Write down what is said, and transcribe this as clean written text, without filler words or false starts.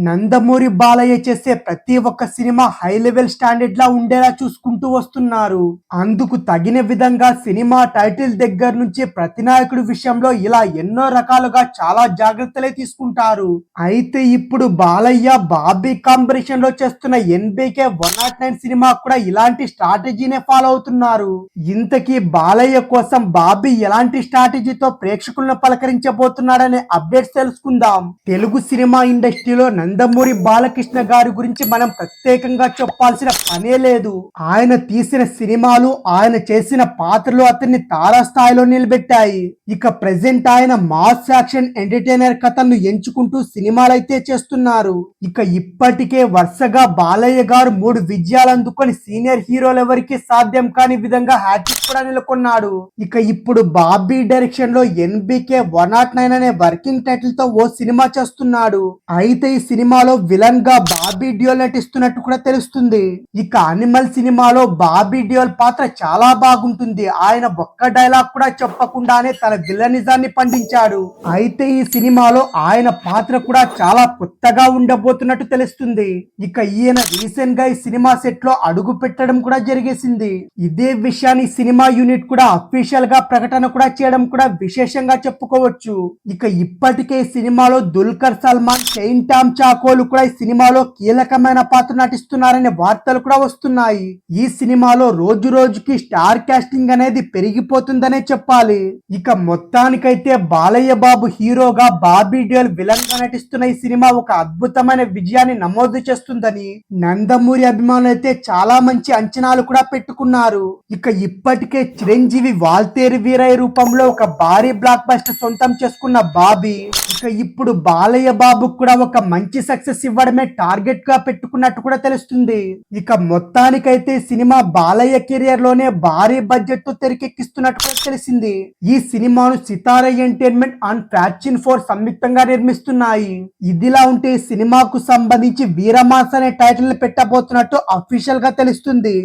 నందమూరి బాలయ్య చేసే ప్రతి ఒక్క సినిమా హై లెవెల్ స్టాండర్డ్ లా ఉండేలా చూసుకుంటూ వస్తున్నారు. అందుకు తగిన విధంగా సినిమా టైటిల్ దగ్గర నుంచి ప్రతి నాయకుడి విషయంలో ఇలా ఎన్నో రకాలుగా చాలా జాగ్రత్తలే తీసుకుంటారు. అయితే ఇప్పుడు బాలయ్య బాబీ కాంబినేషన్ లో చేస్తున్న ఎన్బికే 109 సినిమా కూడా ఇలాంటి స్ట్రాటజీనే ఫాలో అవుతున్నారు. ఇంతకీ బాలయ్య కోసం బాబీ ఎలాంటి స్ట్రాటజీతో ప్రేక్షకులను పలకరించబోతున్నాడనే అప్డేట్స్ తెలుసుకుందాం. తెలుగు సినిమా ఇండస్ట్రీలో నందమూరి బాలకృష్ణ గారి గురించి మనం ప్రత్యేకంగా చెప్పాల్సిన పనే లేదు. ఆయన తీసిన సినిమాలు, ఆయన చేసిన పాత్రలు అతన్ని తారాస్థాయిలో నిలబెట్టాయి. ఇక ప్రెసెంట్ ఆయన మాస్ యాక్షన్ ఎంటర్టైనర్ కథను ఎంచుకుంటూ సినిమాలైతే చేస్తున్నారు. ఇక ఇప్పటికే వరుసగా బాలయ్య గారు 3 విజయాలు అందుకొని సీనియర్ హీరోలు ఎవరికి సాధ్యం కాని విధంగా హ్యాట్రిక్ కూడా నెలకొన్నాడు. ఇక ఇప్పుడు బాబీ డైరెక్షన్ లో ఎన్బికే 109 అనే వర్కింగ్ టైటిల్ తో ఓ సినిమా చేస్తున్నాడు. అయితే ఈ సినిమాలో విలన్ గా బాబీ డియోల్ నటిస్తున్నట్టు కూడా తెలుస్తుంది. ఇక అనిమల్ సినిమాలో బాబీ డియోల్ పాత్ర చాలా బాగుంటుంది. ఆయన ఒక్క డైలాగ్ కూడా చెప్పకుండానే తన విలనిజాన్ని పండించాడు. అయితే ఈ సినిమాలో ఆయన పాత్ర కూడా చాలా కొత్తగా ఉండబోతున్నట్టు తెలుస్తుంది. ఇక ఈయన రీసెంట్ గా ఈ సినిమా సెట్ లో అడుగు పెట్టడం కూడా జరిగేసింది. ఇదే విషయాన్ని సినిమా యూనిట్ కూడా అఫీషియల్ గా ప్రకటన కూడా చేయడం కూడా విశేషంగా చెప్పుకోవచ్చు. ఇక ఇప్పటికే సినిమాలో దుల్కర్ సల్మాన్, షైన్ టామ్ చాకోలు కూడా ఈ సినిమాలో కీలకమైన పాత్ర నటిస్తున్నారనే వార్తలు కూడా వస్తున్నాయి. ఈ సినిమాలో రోజు రోజుకి స్టార్ కాస్టింగ్ అనేది పెరిగిపోతుందనే చెప్పాలి. ఇక మొత్తానికైతే బాలయ్య బాబు హీరోగా, బాబీ డియోల్ విలన్ గా నటిస్తున్న ఈ సినిమా ఒక అద్భుతమైన విజయాన్ని నమోదు చేస్తుందని నందమూరి అభిమానులు అయితే చాలా మంచి అంచనాలు కూడా పెట్టుకున్నారు. ఇక ఇప్పటికే చిరంజీవి వాల్తేరు వీరయ్య రూపంలో ఒక భారీ బ్లాక్ బస్టర్ సొంతం చేసుకున్న బాబీ ఇక ఇప్పుడు బాలయ్య బాబు కూడా ఒక మంచి సక్సెస్ ఇవ్వడమే టార్గెట్ గా పెట్టుకున్నట్టు కూడా తెలుస్తుంది. ఇక మొత్తానికైతే సినిమా బాలయ్య కెరియర్ లోనే భారీ బడ్జెట్ తో తెరకెక్కిస్తున్నట్టు కూడా తెలిసింది. ఈ సినిమాను సితారా ఎంటర్టైన్మెంట్ అండ్ ఫ్యాక్షన్ ఫోర్ సంయుక్తంగా నిర్మిస్తున్నాయి. ఇదిలా ఉంటే సినిమాకు సంబంధించి వీరమాస్ అనే టైటిల్ పెట్టబోతున్నట్టు అఫీషియల్ గా తెలుస్తుంది.